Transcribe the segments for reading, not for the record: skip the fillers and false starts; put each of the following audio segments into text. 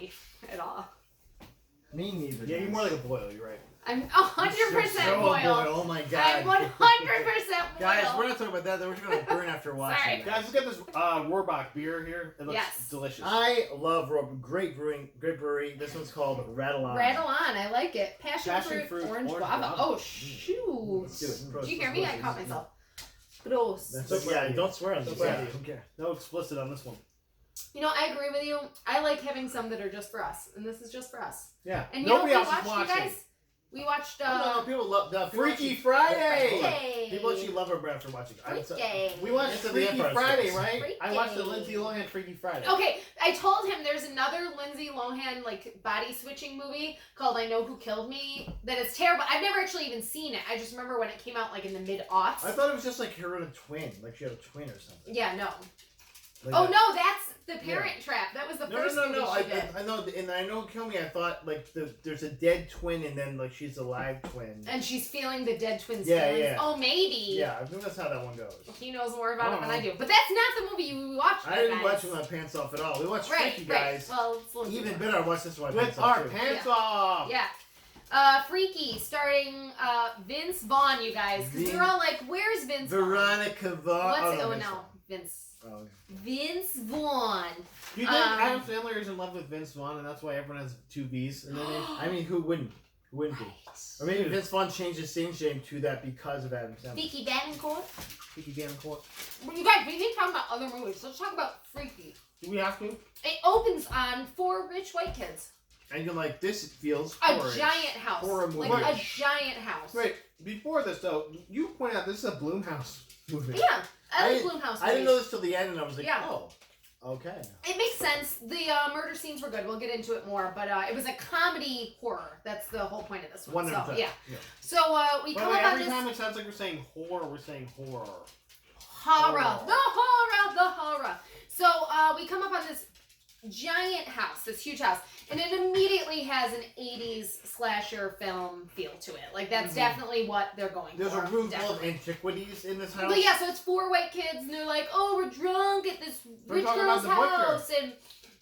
Lindsay at all. Me neither. Yeah, you're more like a Boyle. You're right. I'm 100% Boyle. Oh my god. I'm 100% Boyle. Guys, we're not talking about that. We're just gonna burn after watching. Sorry. That. Guys, look at this Rohrbach beer here. It looks Yes. delicious. I love great brewery. This one's called Rattle On. Rattle On, I like it. Passion fruit, orange guava. Oh, shoot. Let's do it. Did you hear me? I caught myself. Gross. That's yeah, don't swear on this. Yeah. Okay. No explicit on this one. You know, I agree with you. I like having some that are just for us, and this is just for us. Yeah. And nobody you know else what is we watched, you watching. guys? We watched, No, people love the Freaky Friday. Friday. People actually love our brand for watching. Freaky. We watched It's the Freaky Empire Friday, Slips. right? Freaky. I watched the Lindsay Lohan Freaky Friday. Okay, I told him there's another Lindsay Lohan like body switching movie called I Know Who Killed Me that is terrible. I've never actually even seen it. I just remember when it came out like in the mid-aughts. I thought it was just like her and a twin. Like she had a twin or something. Yeah, no. Like Oh that. no, that's The Parent Trap. That was the first movie No. she did. I know, and I know Kill Me. I thought like there's a dead twin, and then like she's a live twin. And she's feeling the dead twin's Yeah, feelings. yeah. Oh, maybe. Yeah, I think that's how that one goes. He knows more about it than Uh-huh. I do. But that's not the movie you watched. I didn't guys. watch it with my pants off at all. We watched Right, Freaky, right. guys. Well, it's Lindsay Even Lohan. better, I watched this with my pants With off our too. pants Yeah. off. Yeah. Freaky, starring Vince Vaughn, you guys. Because we were all like, where's Vince Vaughn? Veronica Vaughn. What's no, oh Vince no, Vaughn. Vince. Oh, Vince Vaughn. Do you think Adam Sandler is in love with Vince Vaughn, and that's why everyone has two V's in their name? I mean, who wouldn't? Who wouldn't be? Or maybe Vince Vaughn changed his stage name to that because of Adam Sandler. Freaky Davenport. Freaky Davenport. Well, you guys, we need to talk about other movies. Let's talk about Freaky. Do we have to? It opens on 4 rich white kids. And you're like, this feels A horror. giant house. Horror movie. Like a giant house. Wait, before this though, you pointed out this is a Blumhouse movie. Yeah. I like I- Blumhouse I didn't movies. know this till the end, and I was like, Yeah. oh, okay. It makes sense. The murder scenes were good. We'll get into it more. But it was a comedy horror. That's the whole point of this one. 100%. So, yeah. Yeah. So we By come the way, up on every this time it sounds like we're saying horror, we're saying horror. horror. Horror. The horror. So we come up on this giant house, this huge house. And it immediately has an 80s slasher film feel to it. Like, that's definitely what they're going There's for. a room full of definitely. antiquities in this house. But yeah, so it's 4 white kids, and they're like, oh, we're drunk at this We're rich talking girl's about the butcher. house. And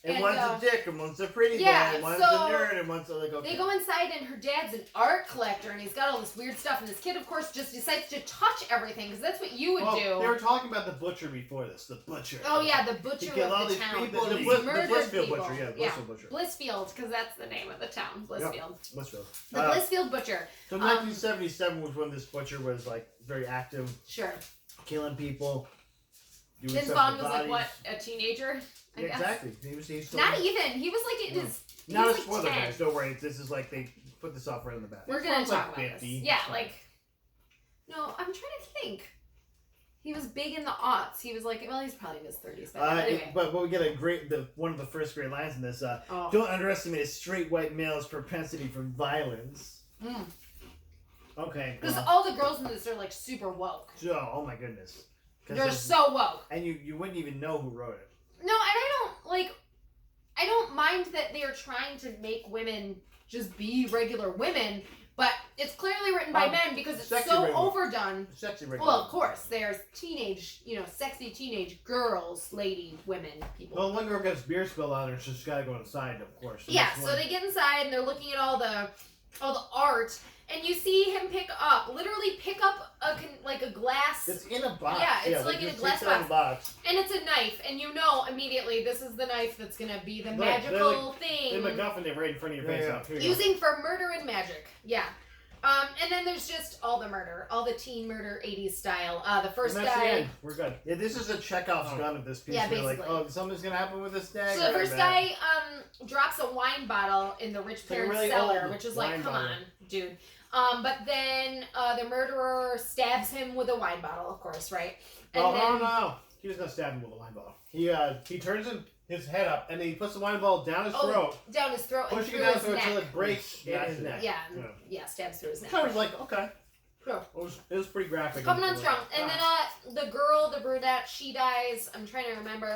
And, one's a dick, and one's a pretty yeah, boy, and one's so a nerd, and one's a, like, okay. They go inside, and her dad's an art collector, and he's got all this weird stuff. And this kid, of course, just decides to touch everything, because that's what you would Well, do. they were talking about the butcher before this. The butcher. Oh, yeah, the He butcher killed all of the these town. people. The He Blissfield murdered people. Butcher, yeah, Blissfield Butcher. Blissfield, because that's the name of the town, Blissfield. Blissfield. The Blissfield Butcher. So 1977 was when this butcher was, like, very active, Sure. killing people. doing Vince stuff Vaughn with was like, what, bodies. a teenager? I Yeah, guess. exactly. He's still Not even. He was like in his. he Not a was like spoiler, 10. guys. Don't worry. This is like they put this off right in the back. We're gonna Sounds talk like about 50. this. Yeah, like. No, I'm trying to think. He was big in the aughts. He was like, well, he's probably in his 30s. But anyway. But we get a great one of the first great lines in this. Oh. Don't underestimate a straight white male's propensity for violence. Mm. Okay. Because all the girls in this are like super woke. So, oh my goodness. 'Cause They're it's- so woke. And you wouldn't even know who wrote it. No, and I don't mind that they are trying to make women just be regular women, but it's clearly written by men because it's sexy so regular. overdone. Sexy regular. Well, of course, there's teenage, sexy teenage girls, lady, women, people. Well, one girl gets beer spilled on her, so she's got to go inside, of course. So Yeah, that's so one- they get inside and they're looking at all the art, and you see him literally pick up a glass, It's in a box. Yeah, it's like they in a just glass take it out of the box. and it's a knife, and you know immediately this is the knife that's gonna be the Right, magical In thing MacGuffin, they're right in front of your face. Yeah, Out. Here you go. using for murder and magic. Yeah. And then there's just all the murder, all the teen murder 80s style. The first And that's the guy. end. We're good. Yeah, this is a Chekhov's gun of this piece. Yeah, Where like, basically. oh, something's gonna happen with this dagger. So the first Alright, guy drops a wine bottle in the rich like a parents' really cellar, old which is like, wine come bottle. on, dude. But then the murderer stabs him with a wine bottle, of course, right? And Oh, then, no. He was going to stab him with a wine bottle. bad. He turns his head up, and then he puts the wine bottle down his throat, down his throat and pushing through it down his through neck. until it breaks in his neck. Yeah, Yeah. yeah, stabs through his neck. I was like, okay. Sure. It was pretty graphic. Coming on strong. And then the girl, the brunette, she dies. I'm trying to remember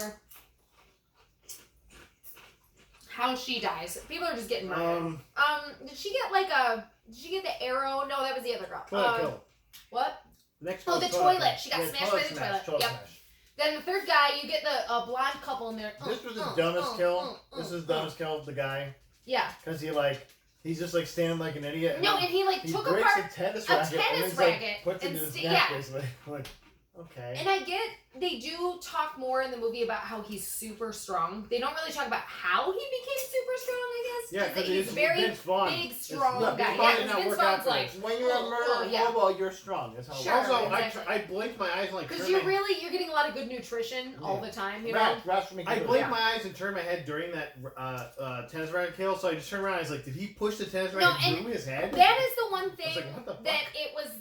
how she dies. People are just getting murdered. Did she get the arrow? No, that was the other girl. Toilet kill. What? Next Oh, the girl's toilet. She got Yeah, smashed by the smash, toilet. Yep. Then the third guy, you get the blonde couple in there. This was the dumbest kill. This is the dumbest kill of the guy. Yeah. Because he's just like standing like an idiot. No, and he he took breaks apart a tennis a racket. tennis and racket puts it and in his st- neck, yeah. basically. Like, okay. And I get they do talk more in the movie about how he's super strong. They don't really talk about how he became super strong, I guess. Yeah, because he's very Vince Vaughn. big, strong Vince guy. Vaughn Yeah, did not Vince work out Vaughn's for like, this. When you're a murderer yeah. hobo, you're strong. That's how Sure. it works. Also, exactly. I blinked my eyes and like because turned my you're getting a lot of good nutrition all the time, you know. Rats for me. I too. blinked my eyes and turned my head during that tennis racket kill, so I just turned around. I was like, "Did he push the tennis racket and through his head?" That is the one I was thing like, "What the fuck?" that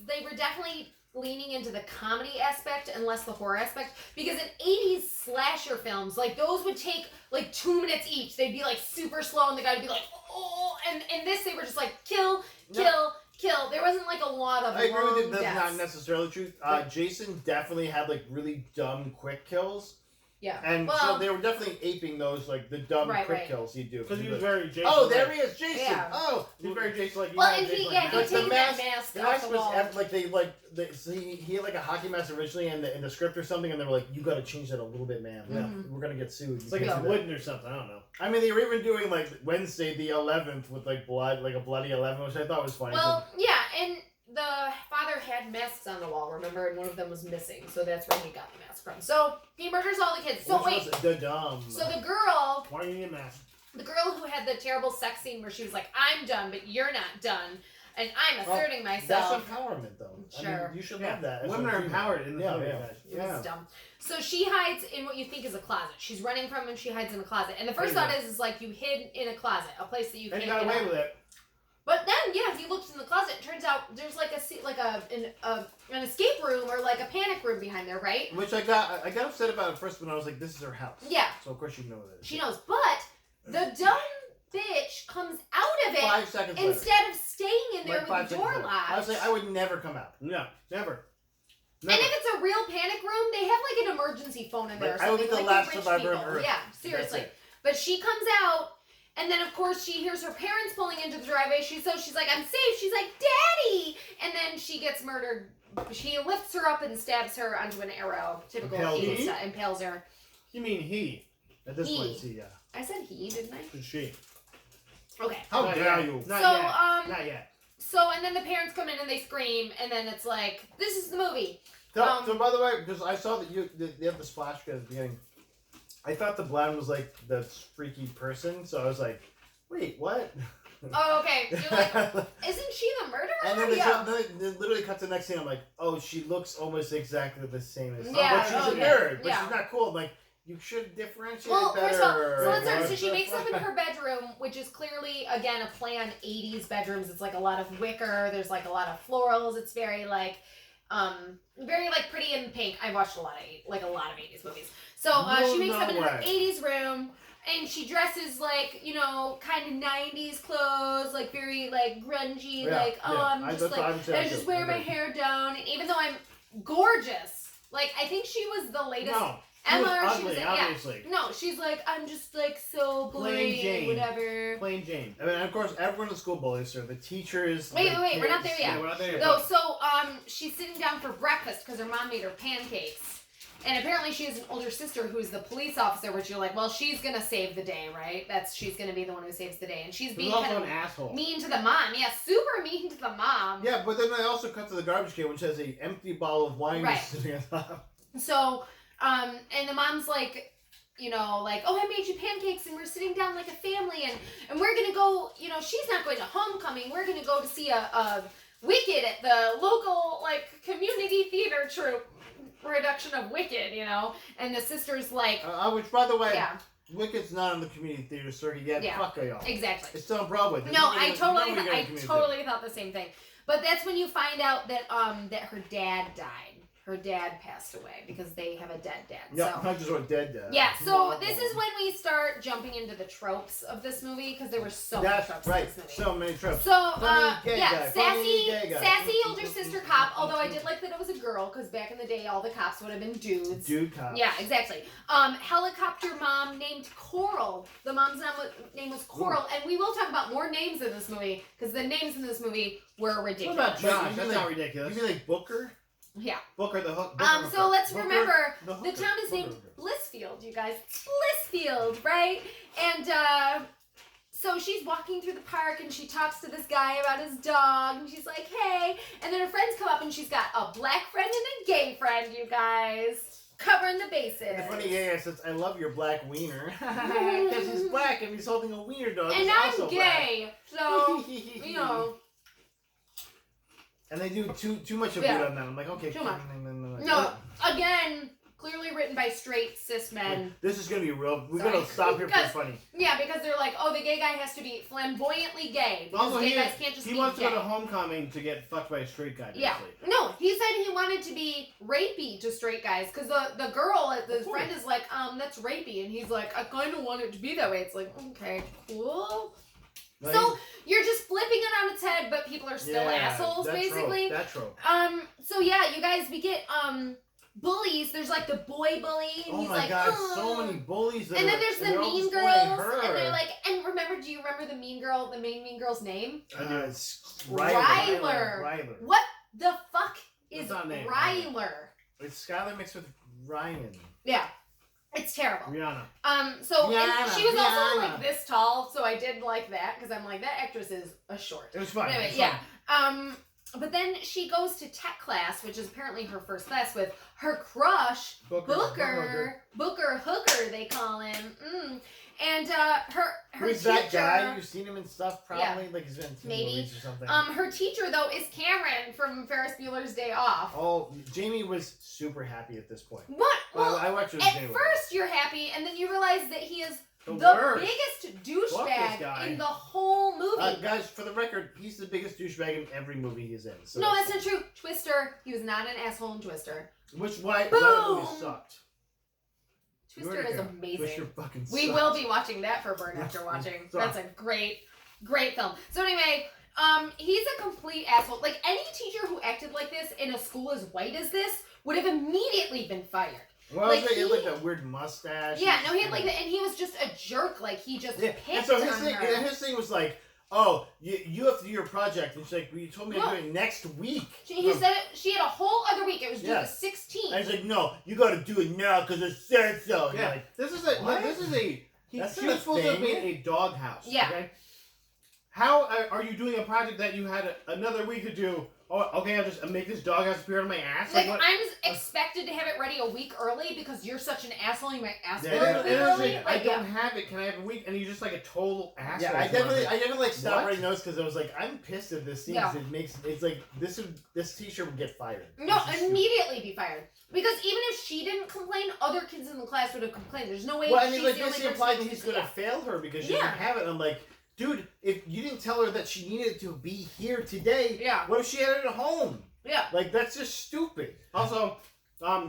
they were definitely leaning into the comedy aspect and less the horror aspect, because in 80s slasher films, like, those would take like 2 minutes each. They'd be like super slow and the guy would be like, oh, and in this they were just like kill. There wasn't like a lot of I agree with you. That's deaths. not necessarily true. Jason definitely had like really dumb quick kills. Yeah. And well, so they were definitely aping those, like, the dumb Right, quick right. kills he'd do. Because he was like, very Jason. oh, there he is, Jason! Yeah. Oh! He was very Jason like. well, and Jason, he'd But taken the that mask- mask The off next the was wall. so he had like a hockey mask originally in the script or something, and they were like, "You got to change that a little bit, man. Yeah. We're gonna get sued." It's like it's wooden or something. I don't know. I mean, they were even doing like Wednesday the 11th with like blood, like a bloody 11, which I thought was funny. Well, yeah, and the father had masks on the wall, remember, and one of them was missing, so that's where he got the mask from. So he murders all the kids. So which wait, was the dumb. so the girl Why do you need a mask? The girl who had the terrible sex scene where she was like, I'm done, but you're not done. And I'm asserting That's myself. empowerment, though. I Sure. mean, you should love that. as Women a are female. empowered in the Yeah, movie, yeah. guys. It was dumb. So she hides in what you think is a closet. She's running from him, she hides in a closet. And the first thought is like, you hid in a closet, a place that you And can't he got get away out. with it. But then, yeah, he looks in the closet. It turns out there's like an escape room or like a panic room behind there, right? Which I got upset about at first when I was like, this is her house. Yeah. So of course you know that. She knows. But the dumb bitch comes out of it 5 seconds later. instead of staying in there Like 5 with the seconds door later. locked. I was like, I would never come out. No, never. And if it's a real panic room, they have like an emergency phone in there or Like, I would something. be the like last rich survivor on people. Earth. Yeah, seriously. That's it. But she comes out, and then of course she hears her parents pulling into the driveway. She's like, I'm safe. She's like, Daddy! And then she gets murdered. He lifts her up and stabs her onto an arrow. Typical Impales 80s her. style. Impales her. You mean he? At this He. point, see, yeah. I said he, didn't I? It's she. Okay. How Not dare yet. you? Not So, yet. Not yet. So, and then the parents come in and they scream, and then it's like, this is the movie. So by the way, because I saw that they have the splash pad at the beginning, I thought the blonde was like the freaky person, so I was like, wait, what? Oh, okay. You're like, isn't she the murderer? And then Yeah. they literally cut to the next scene. I'm like, oh, she looks almost exactly the same as. Yeah, but she's a okay. nerd, but Yeah. she's not cool. I'm like, you should differentiate Well, better. first of all, so let's start. So What she the makes up in fuck? her bedroom, which is clearly, again, a play on 80s bedrooms. It's like a lot of wicker. There's like a lot of florals. It's very like, pretty in pink. I've watched a lot of 80s movies. So she makes up in her 80s room. And she dresses like, kind of 90s clothes, like very like grungy, I'm just wearing my hair down. And even though I'm gorgeous, like I think she was the latest No. Emma, She or was she was ugly, yeah. obviously. No, she's like, I'm just like so Plain boring, Jane. whatever. Plain Jane. I mean, of course, everyone in the school bullies her. The teachers. Wait, the we're not kids. there yet. we're not there yet. No, so she's sitting down for breakfast because her mom made her pancakes. And apparently she has an older sister who's the police officer, which you're like, well, she's gonna save the day, right? She's gonna be the one who saves the day. And she's being also kind an of asshole. mean to the mom. Yeah, super mean to the mom. Yeah, but then I also cut to the garbage can, which has an empty bottle of wine Right. sitting on top. So, and the mom's like, oh, I made you pancakes and we're sitting down like a family and we're gonna go, she's not going to homecoming. We're gonna go to see a Wicked at the local, community theater troupe production of Wicked, and the sister's like, Which, by the way, yeah, Wicked's not on the community theater circuit yet. Yeah. Fuck y'all. exactly. It's still on Broadway. There's No, nobody I gonna- totally, nobody gonna community theater. thought the same thing. But that's when you find out that that her dad died. Her dad passed away because they have a dead dad. Yeah, So. not just what dead dad. Yeah, so this is when we start jumping into the tropes of this movie because there were so many That's tropes right. in this movie. So many tropes. So, Funny gay guy, funny gay guy. sassy older sister cop, although I did like that it was a girl because back in the day all the cops would have been dudes. Dude cop. Yeah, exactly. Helicopter mom named Coral. The mom's name was Coral, and we will talk about more names in this movie because the names in this movie were What ridiculous. about Josh? You That's mean not like- ridiculous. You mean like Booker? Yeah. Booker the hook. So let's Booker, remember the the hooker, town is named Booker. Blissfield, you guys. Blissfield, right? And so she's walking through the park and she talks to this guy about his dog and she's like, hey. And then her friends come up and she's got a black friend and a gay friend, you guys. Covering the bases. And the funny gay guy says, I love your black wiener. Because he's black and he's holding a wiener dog. And who's I'm also gay. So, you know. And they do too much of Yeah. it on that. I'm like, okay. Too much. No, again, clearly written by straight cis men. This is going to be real. We're Sorry. going to stop here for Because- funny. Yeah, because they're like, oh, the gay guy has to be flamboyantly gay. Because Also, gay guys can't just he be wants gay. to go to homecoming to get fucked by a straight guy. Yeah. Basically. No, he said he wanted to be rapey to straight guys because the girl, the Of friend is like, that's rapey. And he's like, I kind of want it to be that way. It's like, okay, cool. Like, So you're just flipping it on its head, but people are still assholes, that basically. Trope, that trope. So yeah, you guys, we get, bullies. There's like the boy bully. And Oh he's my like, god, "Oh." so many bullies. That And then are- there's and the they're all mean just bullying girls, her. and they're like, and remember, do you remember the mean girl, the main mean girl's name? It's Ryler. Ryler. What the fuck is What's her name? Ryler? It's Skylar mixed with Ryan. Yeah, it's terrible. Rihanna. So and Rihanna, she was also Rihanna. like this tall, so I did like that because I'm like that actress is a short. It was fun. Anyway, It was yeah. fun. But then she goes to tech class, which is apparently her first class with her crush, Booker Hooker, they call him. And her Who's teacher. that guy? You've seen him in stuff, probably. Like he's been in TV Maybe. movies or something. Her teacher though is Cameron from Ferris Bueller's Day Off. Oh, Jamie was super happy at this point. What? Well, I watched it with at Jamie. first you're happy, and then you realize that he is The the worst. biggest Fuck this douchebag guy. in the whole movie. Guys, for the record, he's the biggest douchebag in every movie he's in. So No, that's not true. Twister, he was not an asshole in Twister. why Boom! that movie sucked. Twister is amazing. Twister fucking We sucked. will be watching that for Burn after watching. Sorry. That's a great film. So anyway, he's a complete asshole. Like any teacher who acted like this in a school as white as this would have immediately been fired. Well, like, he had like he- that weird mustache. Yeah, no, he had like that, and he was just a jerk. Like he just Yeah, picked and so his on thing, her. and his thing was like, "Oh, you have to do your project." And she's like, "Well, you told me to No. do it next week." He said it. She had a whole other week. It was due Yeah. the 16th. And he's like, "No, you got to do it now because it said so." And you're Yeah. like, This is a. What? This is a. That's She not was a supposed to have thing. made a doghouse. Yeah. Okay. How are you doing a project that you had another week to do? Oh, okay, I'll just make this doghouse appear on my ass. Like what? I'm expected to have it ready a week early because you're such an asshole. You might ask Yeah, for yeah, it And a it week was early. like, I Like, don't have it. Can I have a week? And you're just like a total asshole. yeah, I definitely like stopped What? writing notes because I was like, I'm pissed at this scene. 'Cause it's like this teacher would get fired. No, This is stupid. immediately be fired. Because even if she didn't complain, other kids in the class would have complained. There's no way Well, I she's mean, like the only basically person implied that who's- he's gonna fail her because she Yeah. doesn't have it. I'm like, dude, if you didn't tell her that she needed to be here today, Yeah. what if she had it at home? Yeah. Like that's just stupid. Also,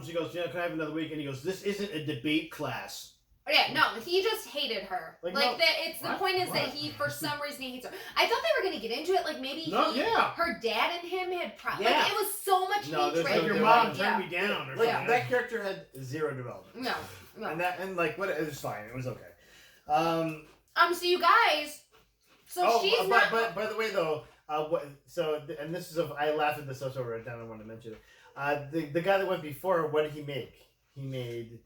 she goes, "Yeah, can I have another week?" And he goes, "This isn't a debate class." Yeah, no, he just hated her. Like, Like no- that. It's the What? point is that What? he, for some reason, he hates her. I thought they were gonna get into it. Like maybe No, yeah. her dad and him had Yeah. Like it was so much No, there's hatred. no Your Yeah. mom Yeah. turned me down, or Like something. that character had zero development. No, no. And like what it was fine. It was okay. So you guys. So she's not. But by the way though, and this is I laughed at this also I wrote down. I wanted to mention it. The guy that went before her, what did he make? He made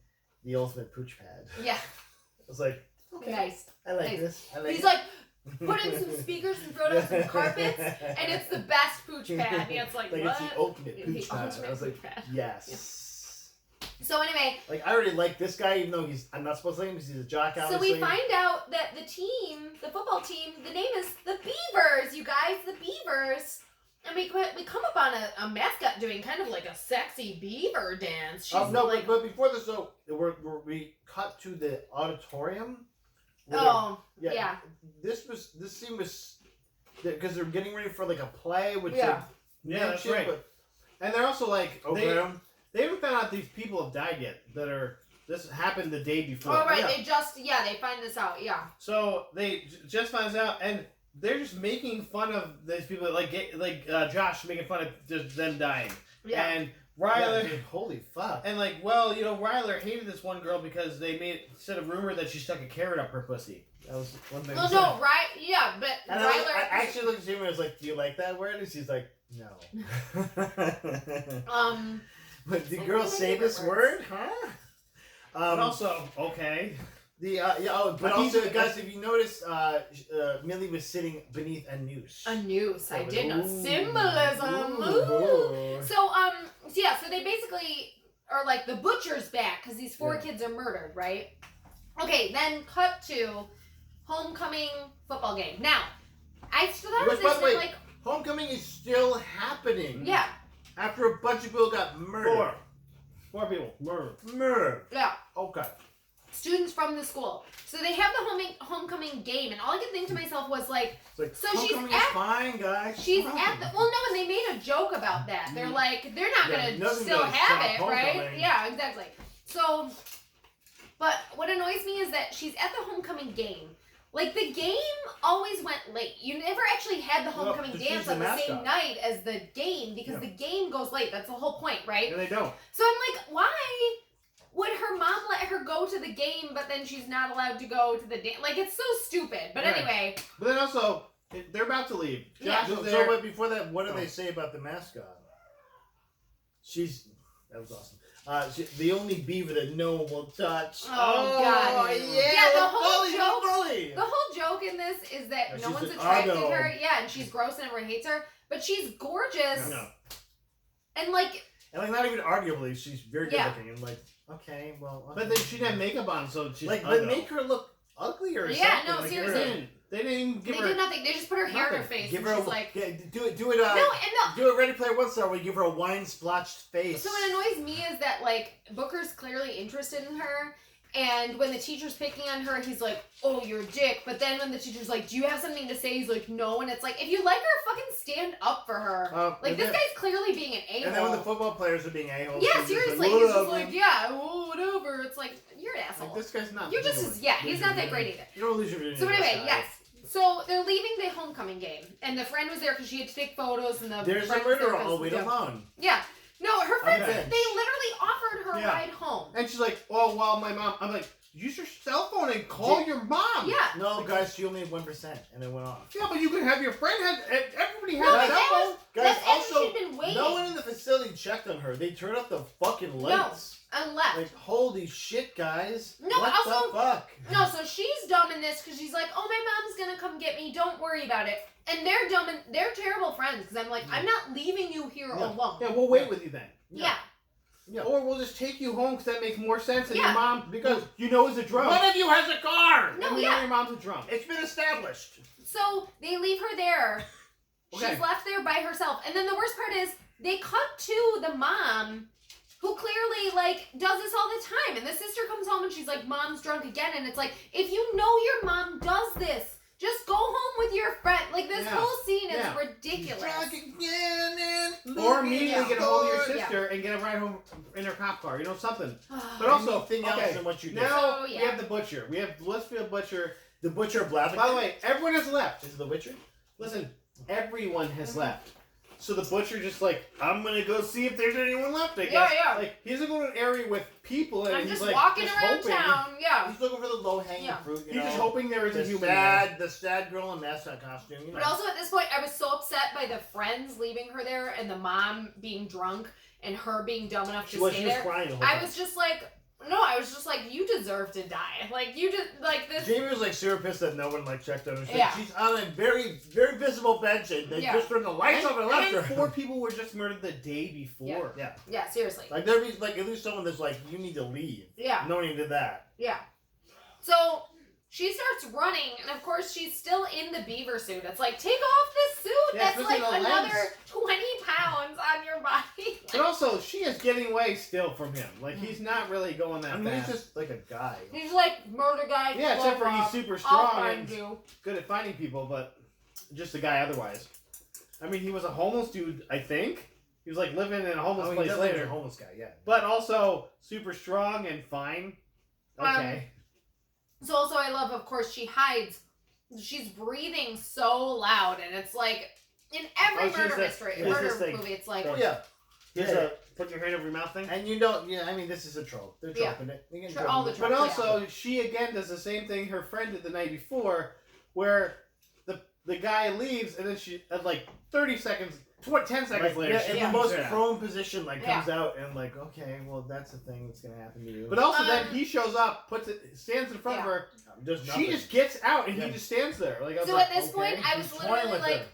the ultimate pooch pad. Yeah. I was like, okay, Nice. I like Nice. this. I like He's it. like, put in some speakers and throw down some carpets, and it's the best pooch pad. Yeah, it's like, what? it's the ultimate The pooch pad. ultimate I was like, pooch pad. yes. So anyway, Like I already like this guy, even though I'm not supposed to like him because he's a jock. so Obviously. we find out that the football team, the name is the Beavers. You guys, the Beavers. And we come up on a mascot doing kind of like a sexy beaver dance. She's no, like, but before this, though, we cut to the auditorium. where oh, they're- yeah. This scene was because they're getting ready for like a play, which Yeah. Yeah, that's mentioned, right. but- And they're also like, Okay. they haven't found out these people have died yet. This happened the day before. Oh, right. Yeah. They find this out. Yeah. So they just finds out, and they're just making fun of these people, like Josh making fun of just them dying, Yeah. and Yeah, Ryler. dude, holy fuck. And like, well, Ryler hated this one girl because they made said a rumor that she stuck a carrot up her pussy. That was one thing. Well, no, right? Yeah, but And Ryler. I actually looked at Jamie and was like, "Do you like that word?" And she's like, "No." But did girls say this word? Huh? But also, okay. But also, guys, if you notice, Millie was sitting beneath a noose. A noose. I did know. Ooh. Symbolism. Ooh. So they basically are like, the butcher's back because these 4 kids are murdered, right? Okay, then cut to homecoming football game. Now, I still thought of this and like, homecoming is still happening. yeah, After a bunch of people got murdered. 4 people murdered. Murdered. yeah. Okay. Students from the school. So they have the homecoming game, and all I could think to myself was like, It's like, so homecoming is fine, guys. she's Fine. at the, well, no, and they made a joke about that. They're like, they're not gonna nothing's still gonna have stop it, right? homecoming. Yeah, exactly. So, but what annoys me is that she's at the homecoming game. Like, the game always went late. You never actually had the homecoming but dance she's the on the same mascot. night as the game because the game goes late. That's the whole point, right? And they don't. So I'm like, why would her mom let her go to the game, but then she's not allowed to go to the dance? Like, it's so stupid. But Right. anyway. But then also, they're about to leave. Yeah. Josh is So, there. but before that, what do they say about the mascot? That was awesome. The only beaver that no one will touch. Oh, God. Yeah, the whole joke. bully. The whole joke in this is that Yeah, no she's one's an attracted uggo. her. Yeah, and she's gross and everyone hates her. But she's gorgeous. No. And like, And like, not even arguably, she's very good Yeah. looking. And like, okay, well. Okay. But then she didn't have makeup on, so she's like, ugly. but make her look ugly or Yeah, something. no, like, seriously. They didn't even give they her. did nothing. They just put her hair in her nothing. face. Give and her she's like, do it. no, and no. Do a Ready Player One star where you give her a wine splotched face. So what annoys me is that like Booker's clearly interested in her, and when the teacher's picking on her, he's like, "Oh, you're a dick." But then when the teacher's like, "Do you have something to say?" He's like, "No." And it's like, if you like her, fucking stand up for her. Like, and this then- guy's clearly being an a-hole. And then when the football players are being a-holes. yeah, he's just seriously, like, he's just "Whatever." like, yeah, oh, whatever. It's like, you're an asshole. Like, this guy's not. You're just he's not that great either. You don't lose your virginity. So anyway, to this guy. yes. So they're leaving the homecoming game, and the friend was there because she had to take photos, and the There's a friend was there murderer. 'cause- Oh, wait alone. Yeah. No, her friends, Okay. they literally offered her a Yeah. ride home. And she's like, "Oh, well, my mom." I'm like, "Use your cell phone and call your mom." Yeah. No, guys, she only had 1%, and it went off. Yeah, but you can have your friend have. Everybody No, has but a cell that phone. was, Guys, that's also, after she'd been waiting. no one in the facility checked on her. They turned off the fucking lights. Unless. Like, holy shit, guys. No, what but also- the fuck? No, so she's dumb in this because she's like, oh, my mom's gonna come get me. Don't worry about it. And they're dumb and they're terrible friends because I'm like, I'm not leaving you here Yeah. alone. Yeah, we'll wait with you then. Yeah. Yeah. Or we'll just take you home because that makes more sense than Yeah. your mom because you know is a drunk. One of you has a car! No, and we know yeah. your mom's a drunk. It's been established. So they leave her there. Okay. She's left there by herself. And then the worst part is they cut to the mom who clearly like does this all the time. And the sister comes home and she's like, Mom's drunk again. And it's like, if you know your mom does this, just go home with your friend. Like this Yeah. whole scene is Yeah. ridiculous. Drunk again and Or immediately Yeah. get a hold of your Yeah. sister and get a ride home in her cop car. You know, something. But But also, anything else okay, than what you did. now So, we yeah. have the butcher. We have Blissfield Butcher. The Butcher of Blaviken. By the way, everyone has left. Is it The Witcher? Listen, everyone has left. So the butcher just like, I'm gonna go see if there's anyone left, I guess. Yeah. Like, he doesn't go to an area with people and I'm he's just like, walking just around hoping. town. Yeah. He's looking for the low-hanging Yeah. fruit, you He's know. just hoping there is a the human there. the sad girl in mascot costume, you know. But also at this point, I was so upset by the friends leaving her there and the mom being drunk and her being dumb enough to stay she was there. crying the whole I time. was just like, no, I was just like, you deserve to die. Like, you just, like, this. Jamie was like super pissed that no one like checked on her. She's, Yeah. like, she's on a very, very visible bench and they Yeah. just turned the lights off and left And her. 4 people were just murdered the day before. Yeah. Yeah, seriously. Like there'd be like at least someone that's like, you need to leave. Yeah, No one did that. yeah. So she starts running, and of course she's still in the beaver suit. It's like, take off this suit. Yeah, That's especially like the another legs. 20 pounds on your body. But also, she is getting away still from him. Like, he's not really going that I mean, fast. he's just like a guy. He's like, murder guy. Yeah, except blow for he's up, super I'll strong find and you. good at finding people, but just a guy otherwise. I mean, he was a homeless dude, I think. He was like living in a homeless Oh, he place definitely was later. a homeless guy, yeah. But also super strong and fine. Okay. So also I love, of course, she hides. She's breathing so loud, and it's like in every Oh, she's murder this- mystery, here's murder this thing. movie, it's like, Oh yeah. Here's Yeah. a put your hand over your mouth thing. And you don't. Yeah, I mean, this is a trope. They're Yeah. troping it. They can Sure, trope all it. the But tropes, also, she again does the same thing her friend did the night before, where the guy leaves, and then she, at like 30 seconds, 10 seconds Right, later, yeah, she in the comes most out. prone position, like Yeah. comes out and like, okay, well, that's the thing that's gonna happen to you. But also, then he shows up, stands in front of Yeah. her. There's She nothing. just gets out, and Yeah. he just stands there. Like, I was So like, at this point, I was He's toying literally with like, her.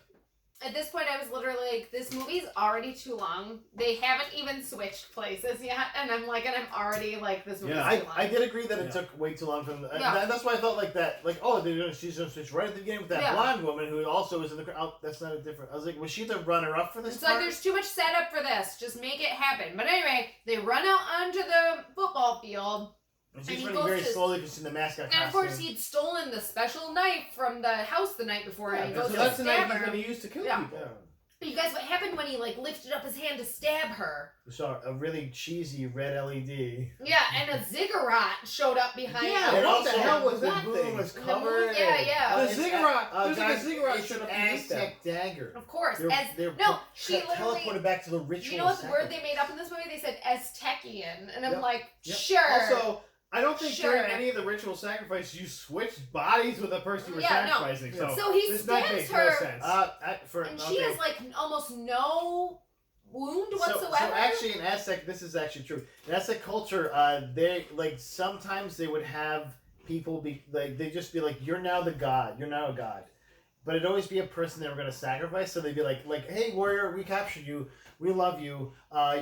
at this point, I was literally like, this movie's already too long. They haven't even switched places yet, and I'm already like, this movie's Yeah. too long. I did agree that it Yeah. took way too long for them. Yeah. And that's why I felt like that. Like, oh, she's gonna switch right at the beginning with that Yeah. blonde woman who also was in the crowd. Oh, that's not a different. I was like, was she the runner-up for this? It's part? like there's too much setup for this. Just make it happen. But anyway, they run out onto the football field. And and she's he running goes very to- slowly because she's in the mascot And of course, costume. he'd stolen the special knife from the house the night before, and he so goes to that's the stab night he's her. going to use to kill Yeah. people. Yeah. But you guys, what happened when he like lifted up his hand to stab her? We saw a really cheesy red LED. Yeah, and a ziggurat showed up behind Yeah, him. and And what the also, hell was the that moon thing? was The covered. moon? Yeah, and- yeah. The it's ziggurat. There's like a guys, ziggurat it's set an up against them. Aztec dagger. Of course, They're no, she teleported literally. back to the ritual. You know what the word sacrifice. they made up in this movie? They said Aztecian, and I'm Yep. like, Yep. sure. Also, I don't think Sure. during any of the ritual sacrifice you switched bodies with the person you were Yeah, no. sacrificing. So, So he this night stabs makes her, no sense. and she has like almost no wound whatsoever. So actually, in Aztec, this is actually true. In Aztec culture, they like sometimes they would have people be like they just be like, "You're now the god. You're now a god," but it'd always be a person they were going to sacrifice. So they'd be like, "Hey, warrior, we captured you. We love you.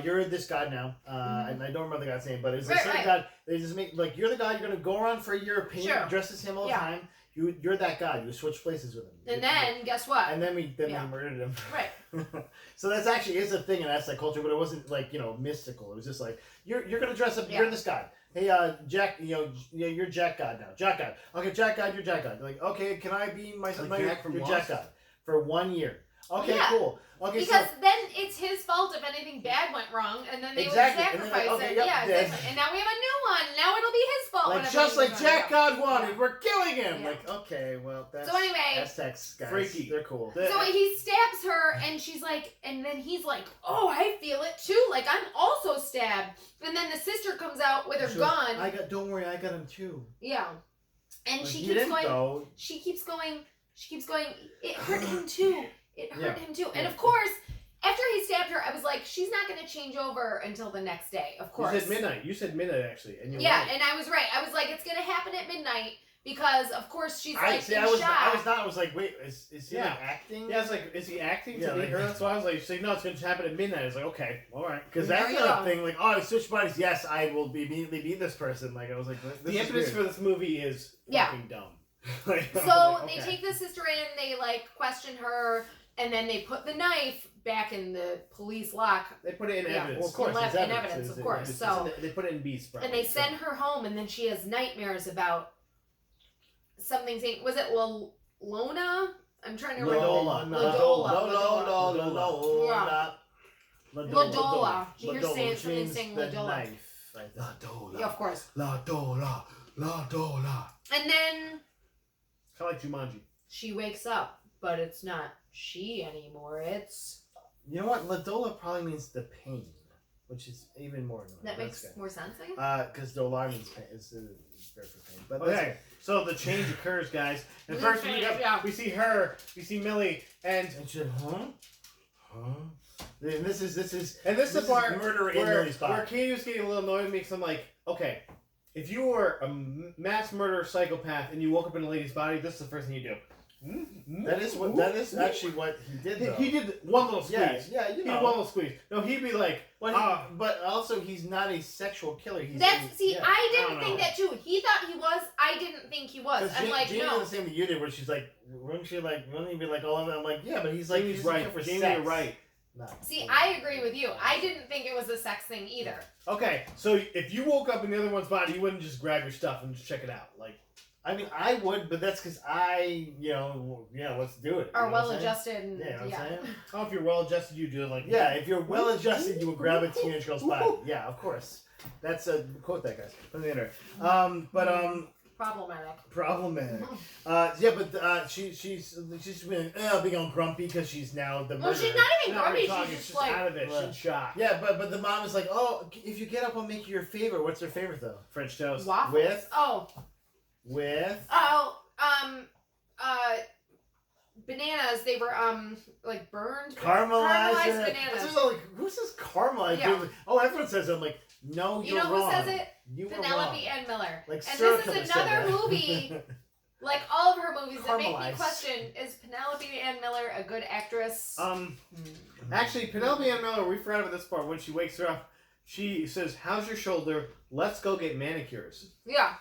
You're this god now." And I don't remember the god's name, but it's the Right, same right. god. They just make like you're the god. You're going to go around for a year, paint, Sure. dress as him all the Yeah. time. You're that god. You switch places with him. and then guess what? And then we Yeah. murdered him. Right. So that's actually is a thing in Aztec culture, but it wasn't like mystical. It was just like you're gonna dress up. Yeah. You're this god. Hey, Jack. You're Jack God now. Jack God. Okay, Jack God. You're Jack God. They're like, okay, can I be my Like my Jack from you're Lost? Jack God for 1 year? Okay, Yeah. cool. Okay, Because so then it's his fault if anything bad went wrong, and then they Exactly, would and then sacrifice like, okay, it. yep, Yeah, dead. exactly. And now we have a new one. Now it'll be his fault. like whenever just he like goes Jack on. God wanted, Yeah. we're killing him. Yeah. Like okay, well that's So anyway, Aztecs guys. Freaky. They're cool. The- so he stabs her, and she's like, and then he's like, "Oh, I feel it too. Like I'm also stabbed." And then the sister comes out with her She goes, gun. Don't worry, I got him too. Yeah, and Like, she you keeps didn't going. though. She keeps going. She keeps going. It hurt him too. It hurt Yeah. him too. And Yeah. of course, after he stabbed her, I was like, she's not going to change over until the next day. Of course. You said midnight. You said midnight actually, and you're Yeah, right. and I was right. I was like, it's going to happen at midnight because, of course, she's like in I was shock. not. I was like, wait, is he Yeah. like acting? Yeah, it's like, is he acting Yeah, to be like- her? That's why I was like, she's like, no, it's going to happen at midnight. It's like, okay, all right. Because There that's you not go. a thing. Like, oh, I switch bodies. Yes, I will immediately be this person. Like, I was like, this The is impetus weird. for this movie is Yeah. fucking dumb. Like, I was So like, they okay. take the sister in, they like question her, and then they put the knife back in the police lock, They put it in Yeah. evidence. Well, of course, left it's in evidence, of It's- course. it's- So They put it in Beast. and they send her home, and then she has nightmares about something saying, was it Lona? I'm trying to remember. Ladola. Yeah. Ladola. You hear Ladola, something means saying the Ladola. knife. Like, Ladola. Yeah, of course. Ladola. Ladola. And then Kind of like Jumanji. she wakes up, but it's not she anymore. It's You know what? Ladola probably means the pain, which is even more annoying. that makes That's more sense, I guess. good. Because Dolar means pain. It's bear for pain. But that's Okay, so the change occurs, guys. And The first change, yeah. we see her, we see Millie, and And she, huh? And this is this is the part murder in where Millie's body. Katie was getting a little annoyed with me because I'm like, okay, if you were a mass murderer psychopath and you woke up in a lady's body, this is the first thing you do. That is actually what he did. Though. He did one little squeeze. Yeah, you He did know. one little squeeze. No, he'd be like, Well, but also he's not a sexual killer. He's That's see, yeah. I I didn't don't think know. that too. He thought he was. I didn't think he was. I'm like, Jamie no. did the same thing you did, where she's like, wouldn't he be like all of it? I'm like, yeah, but he's like, Jamie's he's right. here for Jamie, sex. you're right. No. See, I agree with you. I didn't think it was a sex thing either. Okay, so if you woke up in the other one's body, you wouldn't just grab your stuff and just check it out. Like, I mean, I would, but that's because let's do it. Or You know what well I'm saying? adjusted. And, Yeah, you know what I'm saying? oh, if you're well adjusted, you do it like Yeah, if you're well adjusted, you will grab a teenage girl's body. Yeah, of course. That's a quote that guy from the internet. Problematic. Yeah, but she's been being all grumpy because she's now the murderer. Well, she's not even grumpy. Talking, She's just just like out of it. She's in shock. Yeah, but the mom is like, oh, if you get up, I'll make you your favorite. What's her favorite though? French toast. waffles. With? With bananas. They were like burned. Caramelized bananas. This is like, who says caramelized? Yeah. Oh, everyone says it. I'm like, no, You you're know wrong. who says it? You were Penelope wrong. Ann Miller. Like and Sarah this Killer is said another that. movie, like all of her movies, that make me Caramelized. question: is Penelope Ann Miller a good actress? Actually, Penelope Ann Miller, we forgot about this part. When she wakes her up, she says, "How's your shoulder? Let's go get manicures." Yeah.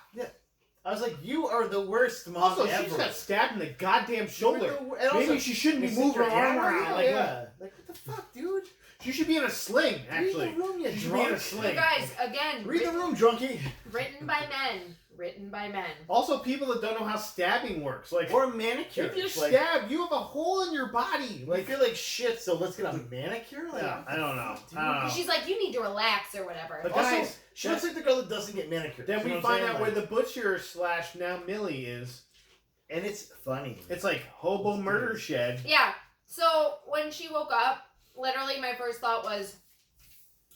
I was like, you are the worst mom Also, ever. she just got stabbed in the goddamn shoulder. And also, Maybe she shouldn't be you moving her sit arm down, around. Like, yeah. Like, what the fuck, dude? she should be in a sling, Read actually. the room, you She should be in a drunk. sling. You guys, again, Read the room, drunkie. written by men. Written by men. Also, people that don't know how stabbing works. Like, Or a manicure. if you're Like, stabbed, you have a hole in your body. like, Like, feel like shit, so let's get a manicure? Like, yeah, I don't know. Dude. I don't know. She's like, you need to relax or whatever. But Also, guys, she looks like the girl that doesn't get manicured. then You we know what find I'm out saying? where the butcher / now Millie is. And it's funny. It's like hobo murder shed. Yeah. So when she woke up, literally my first thought was,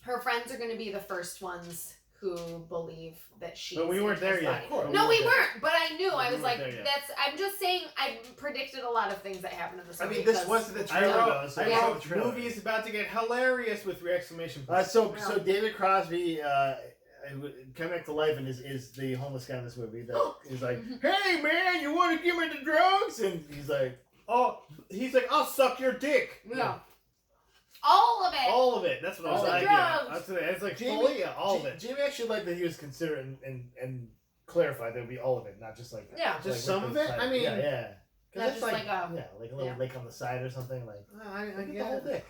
her friends are going to be the first ones who believe that she's. But we weren't there yet. Of course. No, we weren't. But I knew. We I was weren't like, there yet. that's. I'm just saying. I predicted a lot of things that happened in this I movie. mean, this because- wasn't the I trailer, wrote, though. So I it's not wrote the trailer. movie is about to get hilarious with exclamation points. So David Crosby, coming back to life, and is the homeless guy in this movie. That is like, hey man, you want to give me the drugs? And he's like, He's like, I'll suck your dick. Yeah. All of it. All of it. That's what I was All the like. drugs. That's what it's like. Jamie- Fully, yeah, all of it. Jamie actually liked that he was considerate and clarified there would be all of it, not just like Yeah. Just like some with of the it? side. I mean- yeah. Not Because just like a. yeah, like a little Yeah. lick on the side or something like. I Get the get whole it. dick.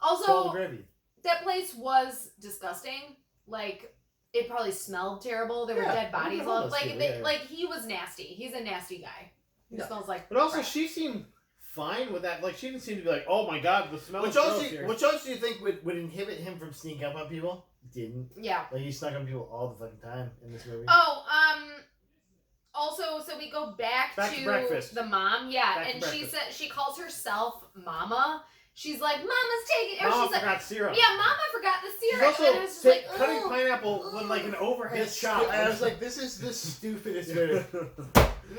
Swallow the Also, gravy. that place was disgusting. Like, it probably smelled terrible. There were Yeah, dead bodies. I All know like, those people, they, yeah. like he was nasty. He's a nasty guy. He Yeah. smells like. But also, crap. she seemed fine with that. Like, she didn't seem to be like, oh my god, the smell Which is else, gross here. which else do you think would inhibit him from sneaking up on people? Didn't. Yeah. Like he snuck on people all the fucking time in this movie. Oh, also, so we go back Back to breakfast. the mom, yeah, Back to and she breakfast. said she calls herself Mama. She's like, Mama's taking, or Mama she's like, forgot syrup. yeah, Mama forgot the She's syrup, also and it's just like, cutting ugh, pineapple with like an overhead This chop. I was like, this is the stupidest way.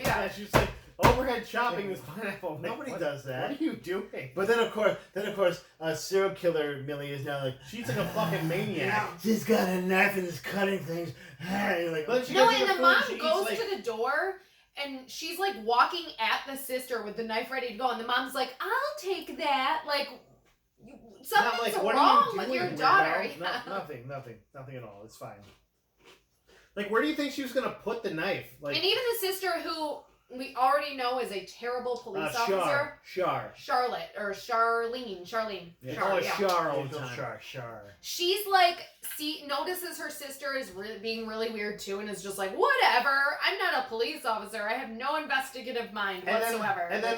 yeah, she's like overhead chopping this pineapple. Like, Nobody what- does that. What are you doing? But then of course, serial killer Millie is now like, She's like a fucking maniac. she's got a knife and is cutting things. You're like, But she No, goes to and the food, mom she eats, goes like- to the door, and she's like walking at the sister with the knife ready to go, and the mom's like, I'll take that, like, Not something's like, what are wrong you with doing, your weirdo? daughter. no, Yeah. nothing at all. It's fine. Like, where do you think she was gonna put the knife? Like, And even the sister who we already know is a terrible police officer. Shar. Charlotte or Charlene. Yeah. Char, Call her yeah. Shar all the time. Shar. She's like, notices her sister is being really weird too, and is just like, whatever. I'm not a police officer. I have no investigative mind whatsoever. And then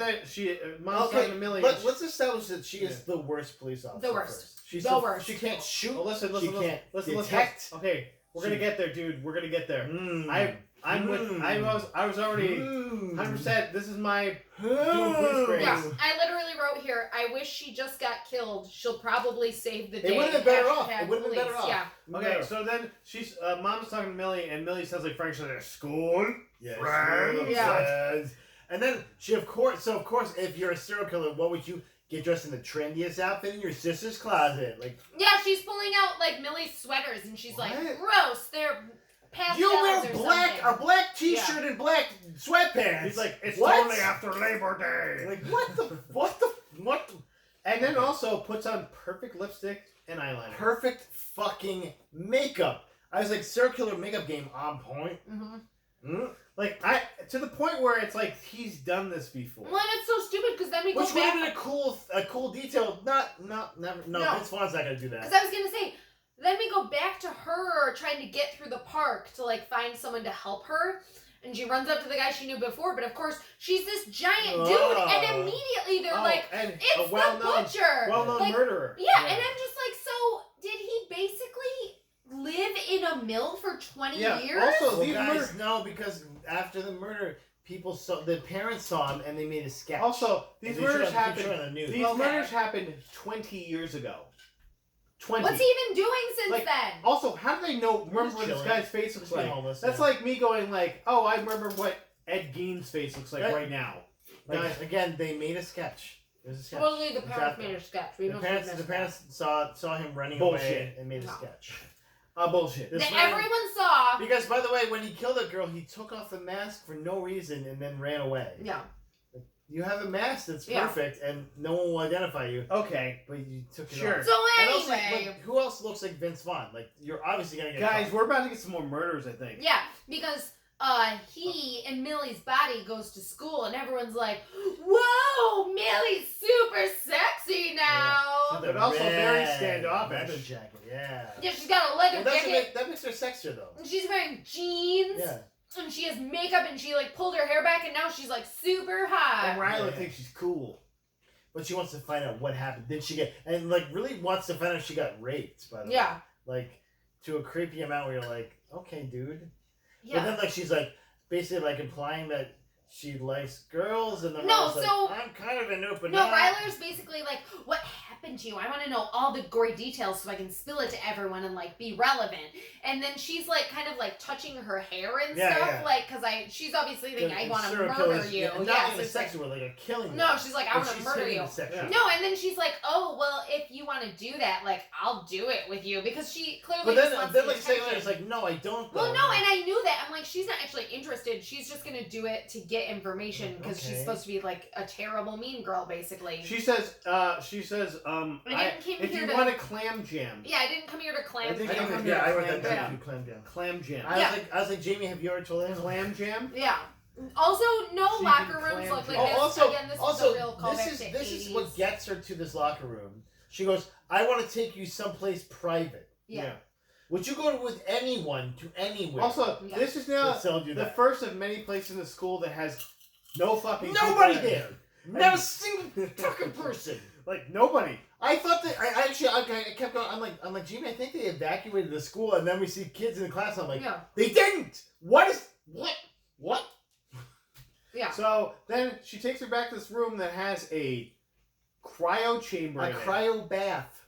mom's talking to Millie. Let's establish that she is Yeah. the worst police officer. The worst. First. She's The worst. She can't shoot. Oh, listen, she can't listen. detect. Okay, we're gonna She- get there, dude. We're gonna get there. Mm. I was already 100%. This is my doing police grades. yeah, I literally wrote here, I wish she just got killed. She'll probably save the day. It would've been better off. Hashtag It would've been better police. off. Yeah. Okay, so then she's mom's talking to Millie, and Millie sounds like Frank. She's like, school. Yes. Friends. Yeah. And then of course, if you're a serial killer, what would you get dressed in the trendiest outfit in your sister's closet? Like, Yeah, she's pulling out like Millie's sweaters, and she's like, What? gross. They're pastels you wear or black, something. a black T-shirt and black sweatpants. He's like, it's What? totally after Labor Day. Like what the And then also puts on perfect lipstick and eyeliner. perfect fucking makeup. I was like, serial killer makeup game on point. Mm-hmm. Like to the point where it's like he's done this before. Well, and it's so stupid because then we go Which would back. have been a cool detail. Never. No, No. Vince Vaughn's not gonna do that. Because I was gonna say, then we go back to her trying to get through the park to like find someone to help her, and she runs up to the guy she knew before. But of course, she's this giant dude, Oh. and immediately they're like, and "It's a the well-known butcher." well-known Like, murderer. Yeah, and I'm just like, so did he basically live in a mill for 20 Yeah, years? also- Well, these guys, murder- no, because after the murder, the parents saw him and they made a sketch. Also, these And they murders showed on happened. the news. These Okay. murders happened 20 years ago. 20. What's he been doing since Like, then? Also, how do they know? Remember Just what this chilling. guy's face looks Just being like? homeless, That's yeah. like me going like, "Oh, I remember what Ed Gein's face looks like Right. right now." Like, Guys, again, they made a sketch. It was a sketch. Supposedly the parents Exactly. made a sketch. The parents saw him running away Bullshit. and made a No. sketch. bullshit. This That man- everyone saw. Because, by the way, when he killed a girl, he took off the mask for no reason and then ran away. Yeah. You have a mask that's Yeah. perfect and no one will identify you, Okay, but you took it Sure. off. So And also, anyway. like, who else looks like Vince Vaughn? Like, you're obviously gonna get guys, caught. we're about to get some more murders. I think. Yeah, because he and Millie's body goes to school and everyone's like, whoa, Millie's super sexy now. With But the also very red standoffish. leather jacket, yeah. Yeah, she's got a leather Well, jacket that makes her sexier, though. and she's wearing jeans Yeah. and she has makeup and she like pulled her hair back and now she's like super hot. And Ryla Yeah. thinks she's cool. But she wants to find out what happened. Did she get... And, like, really wants to find out if she got raped, by the way. Yeah. Like, to a creepy amount where you're like, okay, dude. But Yeah. then, like, she's, like, basically, like, implying that she likes girls, and then No, Ryla's like, so- I'm kind of into it, but No, not... Ryler's basically like, what happened to you? I want to know all the gory details so I can spill it to everyone and like be relevant. And then she's like kind of like touching her hair and Yeah, stuff, yeah. like, because she's obviously thinking, I want to Serial murder killers, you. yeah, and Yeah, not so in a it's like, sexual way, like a killing no, way. she's like, I But want to she's murder taking you. it sexual. Yeah. No, and then she's like, oh, well, if you want to do that, like, I'll do it with you. Because she clearly But just then, wants then the like, second later, attention. it's like, no, I don't, though. Well, no, and I knew that. I'm like, she's not actually interested. She's just going to do it to get information because she's Okay. supposed to be like a terrible mean girl, basically. She says, I didn't came if here you to- want a clam jam. Yeah, I didn't come here to I clam. think, I didn't yeah, come here I to wrote that clam down. jam. Clam jam. Clam jam. Yeah. I was like, Jamie, have you ever told him? Clam jam? Yeah. Also, no So you locker can rooms clam look like jam. this. also, Again, this also, is a real callback to this is 80s. what gets her to this locker room. She goes, I want to take you someplace private. Yeah. Would you go with anyone to anywhere? Also, Yeah. this is now Let's all do the that. first of many places in the school that has no fucking Nobody people in it. there. Not a single fucking person. Like nobody. I thought that I kept going. I'm like Jimmy. I think they evacuated the school, and then we see kids in the class. I'm like, Yeah. they didn't. What? Yeah. So then she takes her back to this room that has a cryo chamber. A in it. cryo bath.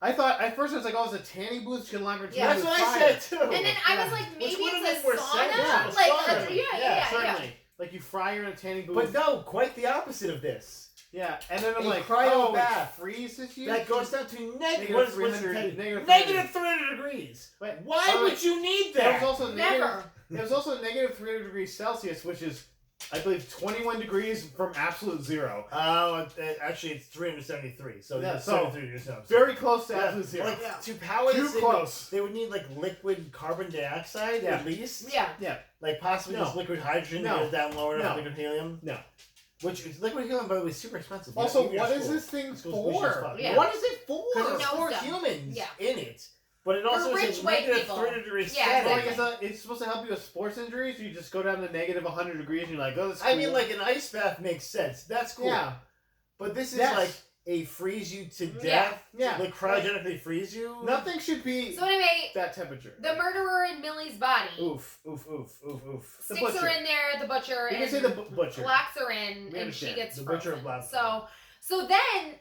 I thought at first I was like, oh, it's a tanning booth. She can line her Yeah. tanning That's what with I fire. said too. And then I Yeah. was like, Which maybe would've it's a made more sauna. sense. Yeah, Like, sauna. yeah. Certainly. Like you fry her in a tanning booth. But no, quite the opposite of this. Yeah, and then I'm A like, cryo oh, bath. it freezes you. That goes down to Negative negative. What is 300 negative negative 300 degrees? But Why oh, would you need There was that? also negative. Never. It was also negative 300 degrees Celsius, which is, I believe, 21 degrees from absolute zero. Oh, actually, it's 373. So Yeah, it's so 73 degrees Celsius. Very close to Yeah, absolute zero. like Yeah. to power Too this, close. They would need like liquid carbon dioxide Yeah. at least. Yeah. Like possibly No. just liquid hydrogen No. to get it down lower enough No. liquid helium. No. Which is liquid helium, by the way, is super expensive. Also, Even what at is school. this thing School's bullshit as for? fuck. Yeah. What is it for? Who Because it's knows for them? humans Yeah. in it. But it also rich is a white negative people. 300 degrees Yeah, setting. Well, exactly. like, it's supposed to help you with sports injuries. You just go down to negative 100 degrees and you're like, oh, that's I cool. mean, like an ice bath makes sense. That's cool. Yeah. But this is Yes. like a freeze you to Yeah. death. Yeah. Like cryogenically freeze you. Nothing should be So anyway, that temperature. the murderer in Millie's body Oof, oof, oof, oof, oof. The sticks her butcher. in there, the butcher, You can and say the butcher. locks her in, We and she understand. gets The frozen. butcher of Black. So then,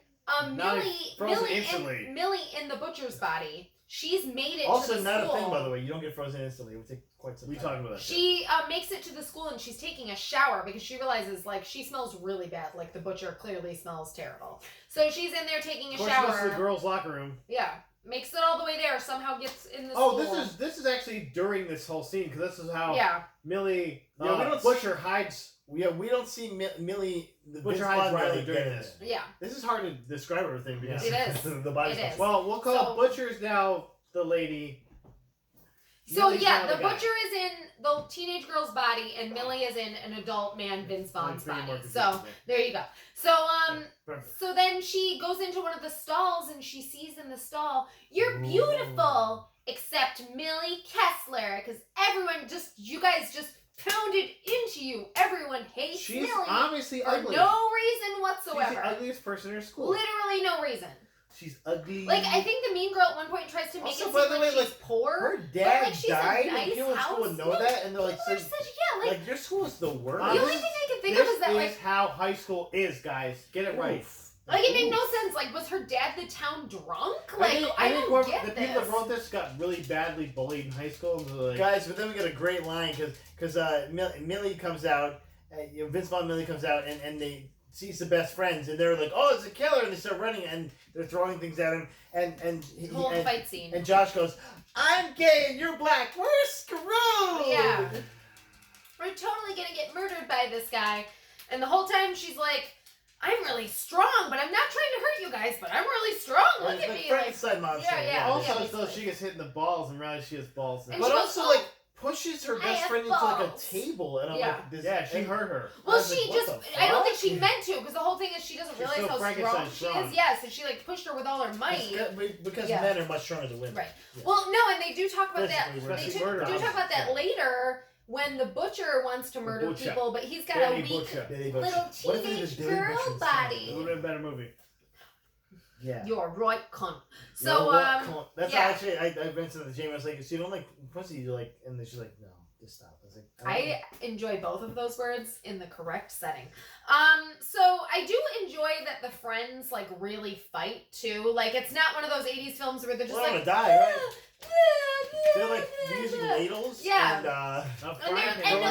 Not frozen Millie instantly. Millie in the butcher's body. She's made it Also, to the not school. a thing, by the way. You don't get frozen instantly. It would take quite some We time. talking about that. She makes it to the school and she's taking a shower because she realizes like she smells really bad. Like the butcher clearly smells terrible. So she's in there taking a Of course, she goes to shower. the girls' locker room. Yeah, makes it all the way there. Somehow gets in the Oh, school. this is actually during this whole scene because this is how Yeah, Millie Yeah, we don't Butcher hides. Yeah, we don't see Millie. The Butcher Vince hides Vaughn Riley Millie during get in this. there. yeah. This is hard to describe everything because It is. the body's It not- is. Well, we'll call So- Butcher's now the lady. So Millie's yeah, now the guy. butcher is in the teenage girl's body and Millie is in an adult man Vince Vaughn's Pretty more body. confusing So thing. there you go. So Perfect. so then she goes into one of the stalls and she sees in the stall, "You're beautiful, except Millie Kessler," because everyone you guys just pounded into you. Everyone hates She's Millie obviously for ugly. no reason She's whatsoever. the ugliest person in her school. Literally no reason. She's ugly. Like, I think the mean girl at one point tries to make Also, it by seem the like way, she's poor. Her dad like, she's a died, nice and people in school house. know that, and they're like, People are so, such, like, your school is the worst. The only thing I can think of is that, This like, is how high school is, guys. Get it right. like, it made no sense. Like, was her dad the town drunk? Like, I think don't get the this. people that wrote this got really badly bullied in high school. And they're like, Guys, but then we get a great line because Millie comes out, Vince Vaughn and Millie comes out, and they sees the best friends, and they're like, "Oh, it's a killer!" And they start running, and they're throwing things at him, and whole fight scene. And Josh goes, "I'm gay and you're black. We're screwed." Yeah. We're totally gonna get murdered by this guy. And the whole time she's like, I'm really strong, but I'm not trying to hurt you guys, but I'm really strong. Look at me. Like, Frankenstein monster. yeah. also, yeah, so she gets hit in the balls and realizes she has balls. Now. And But she goes, also, "Oh, like, pushes her I best have friend into like a balls." table, and I'm Yeah. like, this, Yeah, she and- hurt her. well, I was she like, what just, the I don't fuck? think she meant to, because the whole thing is she doesn't She's realize so how strong Frankenstein she strong. is. Yeah, so she, like, pushed her with all her might. Because Yeah. men are much stronger than women. Right. Yeah. Well, no, and they do talk about that. Physically, They Especially do murder talk about houses. that later when the butcher wants to murder butcher. people, but he's got Danny a weak Butcher. Billy Butcher. little What if he was teenage Billy Butcher girl instead? body. It would have been a better movie. Yeah. You're right, cunt. You know So, what? That's yeah. actually I mentioned to Jamie. I was like, "So you don't like pussy?" You like, and then she's like, "No, just stop." I was like, I enjoy both of those words in the correct setting. So I do enjoy that the friends like really fight too. Like it's not one of those 80s films where they're just Well, like I'm gonna die, right? They're like using yeah. ladles. Yeah. And, And, Throwing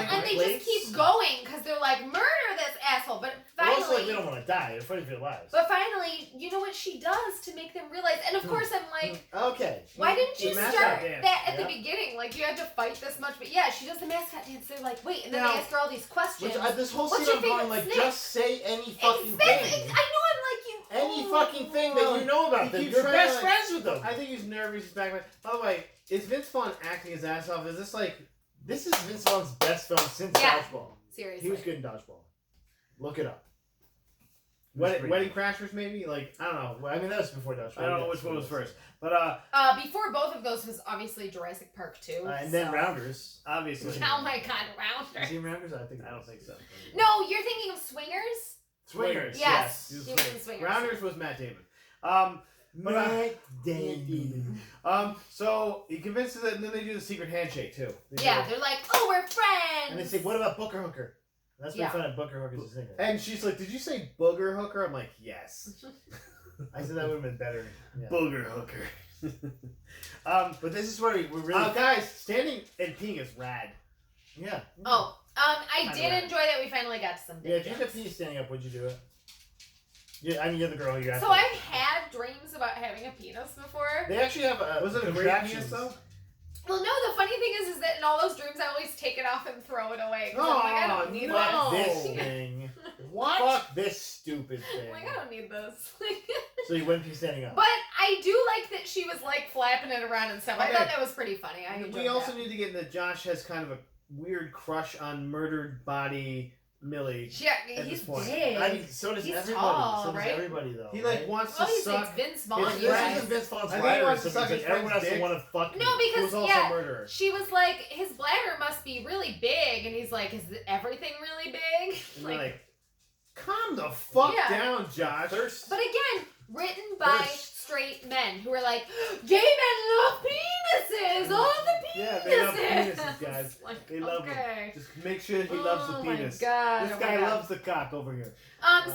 and they plates. just keep going because they're like, murder this asshole. But but also, like, finally, they don't want to die. They're fighting for their lives. but finally, you know what she does to make them realize? And of course, I'm like, Okay. why didn't you The mascot start dance. that at Yeah. the beginning? Like you had to fight this much, but yeah, she does the mascot dance. They're like, wait, and then Now- they ask her all these questions. Which this whole What's scene your I'm going favorite like, snack? just say any fucking I thing. know I'm like you. Any oh. fucking thing that you know about He them. keeps You're trying to, best like- friends with them. I think he's nervous. He's back. By the way, is Vince Vaughn acting his ass off? Is this like This is Vince Vaughn's best film since Yeah. Dodgeball. Seriously. He was good in Dodgeball. Look it up. Wedding Crashers? Maybe like I don't know. Well, I mean, that was before Dodgeball. I don't know Yeah, which one was so- first, but Before both of those was obviously Jurassic Park 2. And then so- Rounders. obviously Oh my god, You Rounder. seen Rounders? I think. I don't think so. No, you're thinking of Swingers? Swingers. Yes. He was He was in Swingers. Swingers. Rounders was Matt Damon. Matt Damon. So he convinces it, and then they do the secret handshake too. They Yeah, do- they're like, oh, we're friends. And they say, "What about Booker Hooker?" That's what Yeah. I found out. Booker Hooker's a singer. And she's like, "Did you say booger hooker?" I'm like, "Yes, I said that would have been better. Yeah. booger hooker." But this is where we're really. Guys, standing and peeing is rad. Yeah. Oh, I Kinda did rad. enjoy that we finally got to some Yeah, big if you jokes. kept me standing up, would you do it? Yeah, I mean, you're the girl. You have So to. I've had dreams about having a penis before. They actually have Was it a great contraptions. penis though? Well, no, the funny thing is that in all those dreams, I always take it off and throw it away. 'Cause I'm like, I don't need Fuck No. this this. thing. What? Fuck this stupid I'm thing. like, I don't need this. So you wouldn't be standing up. But I do like that she was like flapping it around and stuff. I Okay. thought that was pretty funny. I enjoyed We also that. need to get into Josh has kind of a weird crush on murdered body Millie. Yeah, at he's this point. big. I mean, so does He's everybody. tall, so does right? everybody, though. He like right? wants Oh, to he's suck. like Vince Vaughn, his you This guys. isn't Vince Vaughn's I think he rider or wants to something. suck It's his like everyone has friend's to dick. want to fuck No, you. because Who's also yeah, a murderer. she was like, his bladder must be really big, and he's like, is everything really big? And you're like, calm the fuck Yeah. down, Josh. But again, written by Thirst. straight men who are like, gay men love penises, all the penises. Yeah, they love penises, guys. Like, They love them. okay. Just make sure he loves the Oh penis. My God, This oh my guy God. loves the cock over here.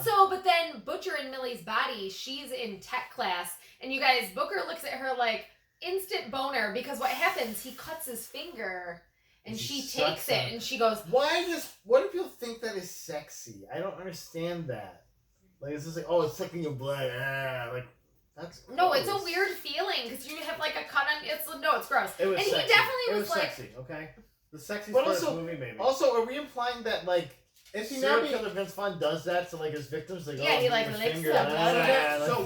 So, but then Butcher and Millie's body, she's in tech class, and you guys, Booker looks at her like instant boner because what happens? He cuts his finger, and He she sucks takes it, on it. and she goes, What do people think that is sexy? I don't understand that. Like, it's just like, oh, it's sucking your blood. Like, that's no, it's a gross. weird feeling because you have like a cut on. It's gross. It was And he sexy. definitely it was was like- sexy, okay? The sexiest But part of also- the movie, maybe. Also, are we implying that, like, Is he now serial being... killer Vince Vaughn does that to, like, his victims? Like, Yeah, oh, he, like, your licks finger, the ah, blood. like- So,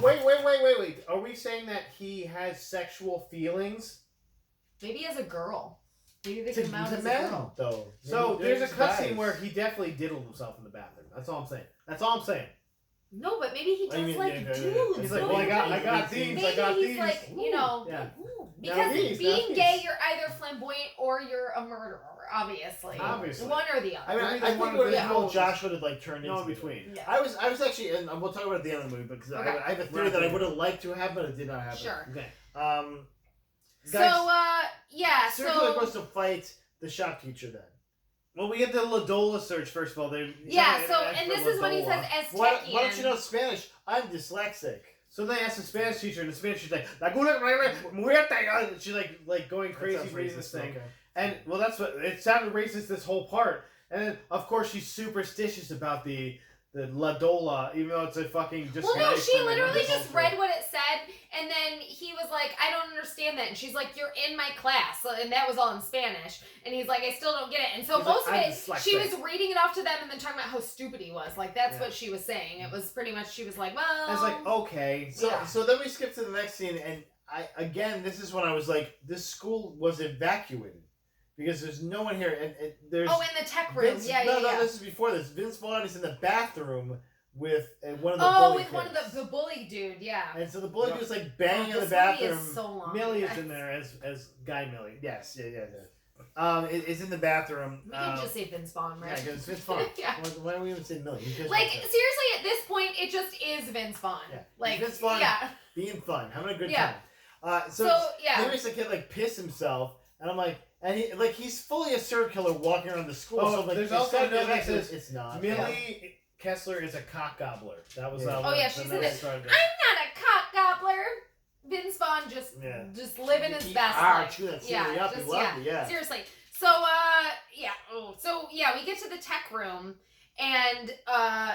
wait. Are we saying that he has sexual feelings? Maybe as a girl. Maybe they to come out as a men, girl. though. So, Maybe there's a guys. cutscene where he definitely diddled himself in the bathroom. That's all I'm saying. That's all I'm saying. No, but maybe he Oh, you does mean- like yeah, dudes. He's like, No, well, I got maybe- these, Maybe I got he's these. like, you know, Yeah. ooh, Now because these, being now gay, these. you're either flamboyant or you're a murderer. obviously. Obviously. One or the other. I mean, Maybe I the one think with what the whole holes Josh would have like turned No into in between. Yeah. I was actually, and we'll talk about it at the end of the movie because Okay. I have a theory that I would have liked to have, but it did not happen. Sure. Okay. So, Guys, yeah, Circular so... goes to fight the shop teacher then. Well, we get the Ladola search first of all. Yeah, so, and this is when he says Why Aztecian. don't you know Spanish? I'm dyslexic. So they asked the Spanish teacher, and the Spanish teacher's like, "La gula muerte." She's like going That crazy sounds reading racist, this thing. okay. And well, that's what it sounded racist this whole part. And then of course she's superstitious about the Ladola, even though it's a fucking just. Well, no, nice she for literally the just culture. read what it said, and then he was like, I don't understand that. And she's like, you're in my class. And that was all in Spanish. And he's like, I still don't get it. And so He's most like, of "I'm it, dyslexic." she was reading it off to them and then talking about how stupid he was. Like, that's Yeah. what she was saying. It was pretty much, she was like, well... And it's like, okay. So Yeah. so then we skip to the next scene, and this is when I was like, this school was evacuated because there's no one here, and there's Oh, in the tech room. Vince, Yeah. no, this is before this. Vince Vaughn is in the bathroom with one of the Oh, bully with one of kids. the bully dude, yeah. And so the bully Yeah. dude's like banging in the This bathroom. movie is so long. Millie is in there as Guy Millie. Yes, yeah. Is in the bathroom. We can just say Vince Vaughn, Yeah, right? because Vince Vaughn. Yeah. Why don't we even say Millie? Because Like, seriously, at this point, it just is Vince Vaughn. Yeah. Like, Vince Vaughn. yeah. being fun, having a good Yeah. time. So, yeah. he makes the kid like piss himself, and I'm like, and he's fully a serial killer walking around the school. Oh, so like, there's they also said another that it's- says, it's not. Millie Kessler is a cock gobbler. That was Yeah. Oh, one yeah, of she's the in notes it. started. I'm not a cock gobbler. Vince Vaughn just living his best life. Chew that Yeah, celery up. just- You love it, yeah. Seriously. So, we get to the tech room, and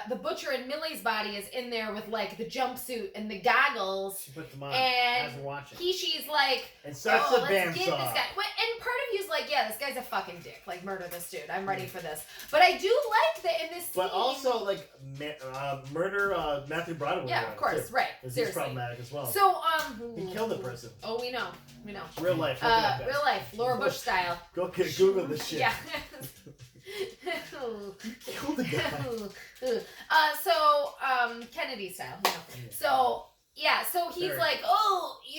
the butcher in Millie's body is in there with, like, the jumpsuit and the goggles, She put them on and as we're watching. she's like, And starts the let's get this bandsaw. guy. And part of you's like, yeah, this guy's a fucking dick. Like, murder this dude. I'm ready for this. But I do like that in this scene. But also, like, murder Matthew Broderick. yeah, of course, right. He's Seriously. problematic as well. So, He killed a person. Oh, we know. Real life. look it up, guys. Real life, Laura Bush style. Go Google this shit. Yeah. Kill the guy. Kennedy style. You know. So he's Very. like,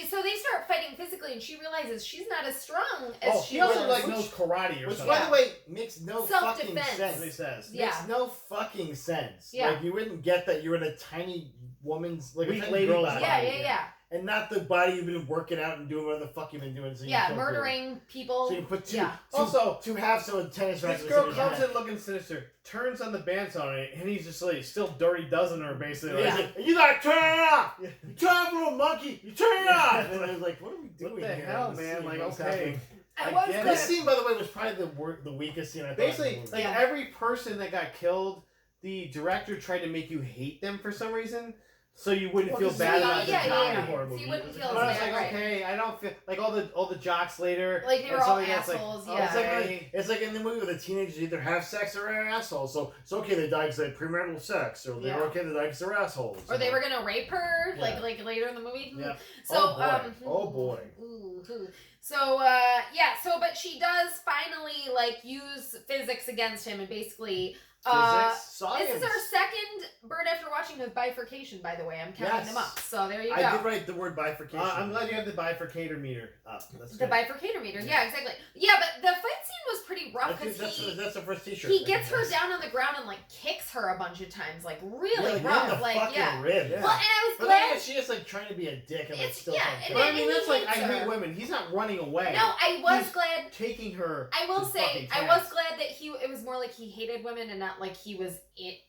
so they start fighting physically, and she realizes she's not as strong as Oh, she he also was. like knows karate or Which, something. by the way, makes no fucking Self-defense. sense. That's what he says. Yeah. Makes no fucking sense. Yeah. Like, you wouldn't get that you're in a tiny woman's, like, Weak a tiny lady girl's body. body. Yeah. And not the body you've been working out and doing whatever the fuck you've been doing. So you Yeah, kill people. murdering people. So you put two, Yeah. Also, two halves of a tennis this racket. girl in comes his in looking sinister, turns on the bandsaw on it, and he's just like still dirty dozen her basically. Yeah. Like, You gotta turn it off! Yeah. You turn off, little monkey! You turn it off! And I was like, what are we doing what the here? hell, in this man? scene? Like, What's okay. happening? I I was get good. This scene, by the way, was probably the weakest scene I thought. Basically, in the movie. like Yeah. every person that got killed, the director tried to make you hate them for some reason, so you wouldn't feel bad about yeah, them yeah, dying. yeah. horror So movie. you wouldn't It was feel a But I was as like, bad, right? okay, I don't feel like all the jocks later. Like, they and were all something that's assholes, like, yeah. okay. It's like in the movie where the teenagers either have sex or are assholes. So it's okay they died because they had premarital sex, or they Yeah. were okay they died because they're assholes. Or they were gonna rape her, Yeah. like later in the movie. Yeah. So, Oh, boy. So, but she does finally, like, use physics against him, and basically, Physics, science. this is our second Bird After Watching with bifurcation, by the way. I'm counting Yes. them up. So there you go. I did write the word bifurcation. I'm glad you have the bifurcator meter up. That's The good. bifurcator meter, yeah, exactly. Yeah, but the fight scene was pretty rough I think because that's the first T-shirt. he gets her down on the ground and, like, kicks her a bunch of times, like, really in rough. the Like, fucking yeah. rib. Yeah. Well, and I was But glad. then she is like trying to be a dick and like It's- still yeah, trying to and But I then mean, he that's like I hates hate her. women. He's not running away. No, I was He's glad. taking her. I will to say, fucking I task. was glad that it was more like he hated women and not like he was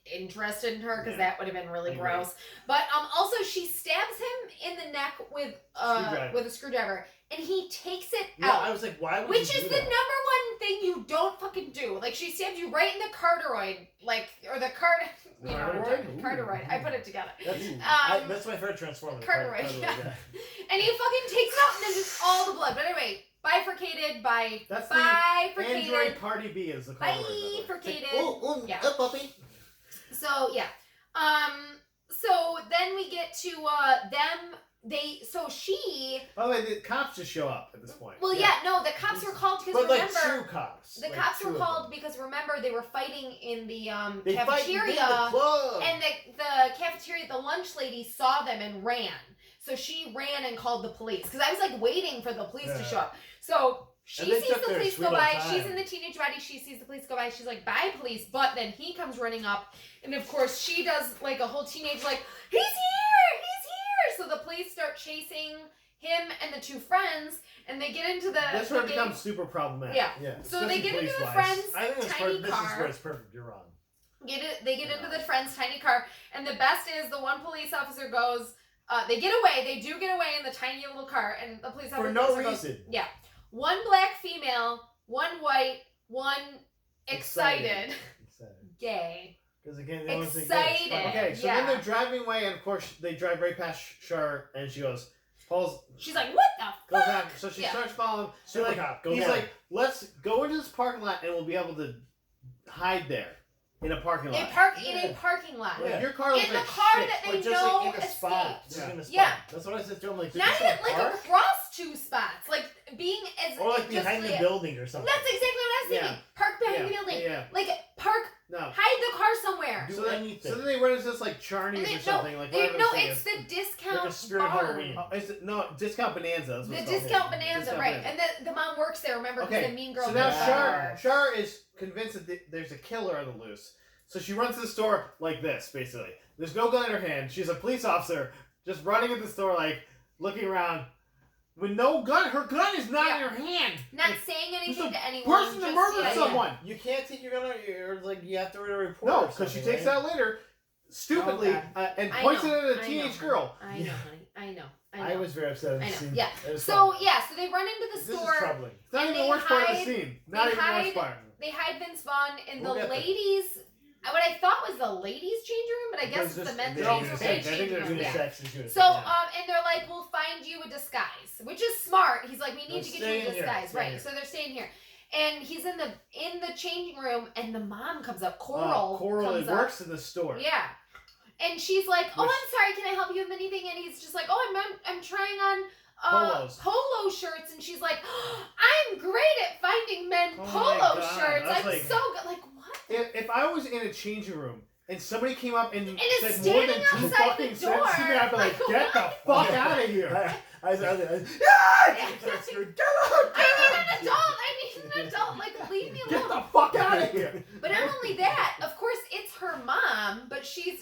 interested in her, because Yeah. that would have been really I agree. gross. But also she stabs him in the neck with Screwdriver. a screwdriver, and he takes it Yeah, out. I was like, why would Which you is do the that? number one thing you don't fucking do. Like, she stabbed you right in the carteroid, like, or the you know, Carteroid? carteroid. I put it together. That's my favorite Transformer. Cartwright, yeah. And he fucking takes it out, and then just all the blood. But anyway, bifurcated by That's the bifurcated. Android Party B is the color. Bifurcated. Yeah. puppy. So yeah. So then we get to them. She. By the way, the cops just show up at this point. Well, yeah. No, the cops were called because But like remember. true cops. The Like, cops two were of called them. because remember they were fighting in the They fight in cafeteria, the club. and the cafeteria, the lunch lady saw them and ran. So she ran and called the police because I was like waiting for the police to Yeah. show up. So She And they sees took the their police sweet go old by. time. She's in the teenage body. She sees the police go by. She's like, bye, police. But then he comes running up. And, of course, she does, like, a whole teenage, like, he's here! He's here! So the police start chasing him and the two friends. And they get into the... That's where it they becomes super problematic. Yeah. Yeah. So they get into the police-wise. friend's I think it's tiny this is car. where it's perfect. You're wrong. They get into the friend's tiny car, and the best is the one police officer goes. They get away. They do get away in the tiny little car, and the police officer For no goes, reason. yeah, one black female, one white, one excited. Gay. Because again, they always think Excited. that's Okay, so Yeah. then they're driving away, and of course they drive right past Char, and she goes, Paul's She's like, what the goes fuck? out, so she Yeah. starts following. Super like, cop, go he's down. like, let's go into this parking lot, and we'll be able to hide there in a parking lot. In a parking lot. Like, Yeah. your car looks In the like car shit. that Or they just know like in a spot. escaped. Just in a spot. Yeah. That's what I said to him. Like, Not even like park? across two spots, like being as Or like just behind the like- building or something. That's exactly what I was thinking. Yeah. Park behind Yeah. the building. Yeah. Like park, No. hide the car somewhere. Do So then, anything. so then they run into this like And Charney's they- or something like no, whatever no, this thing it's is. the discount Like a spirit bar. Halloween. Oh, is it, no, Discount Bonanza. That's what The it's called. discount bonanza, Discount right? Bonanza. And the mom works there. Remember, because Okay, the mean girl. so now lives there. Char is convinced that there's a killer on the loose. So she runs to the store like this, basically. There's no gun in her hand. She's a police officer, just running at the store, like looking around. With no gun, her gun is not in her hand. Not saying anything There's a to anyone. person that just murdered the idea. someone. You can't take your gun out. Or like you have to write a report. No, or because she something, takes right? it out later, stupidly, Oh, God. and I points know, it at a I teenage know, girl. I know, honey. I know. I was very upset at I the know, scene. yeah. It was So fun. yeah, so they run into the This store. is troubling. It's not And even the they worst part of the hide- scene. Not they even the worst hide- part. They hide Vince Vaughn in We'll the get there. ladies. What I thought was the ladies' changing room, but I guess it's the men's they're changing all room. the same. I think Changing they're room, unisex. yeah. Sex is unisex. So, Yeah. and they're like, we'll find you a disguise, which is smart. He's like, we need They're to get you staying a here, disguise, staying right? here. So they're staying here, and he's in the changing room, and the mom comes up. Coral Coral comes works in the store. up. Yeah, and she's like, oh, Which- I'm sorry, can I help you with anything? And he's just like, oh, I'm trying on. Polos. Polo shirts, and she's like, I'm great at finding men Oh my polo God, shirts. that's I'm like- so good. Like what? If I was in a changing room and somebody came up and is said more than standing two outside fucking the door. sentences to me, I'd be like, Like, get the fuck out of here. I I'm an adult. Like, leave me Get alone. the fuck out of here. But not only that, of course, it's her mom, but she's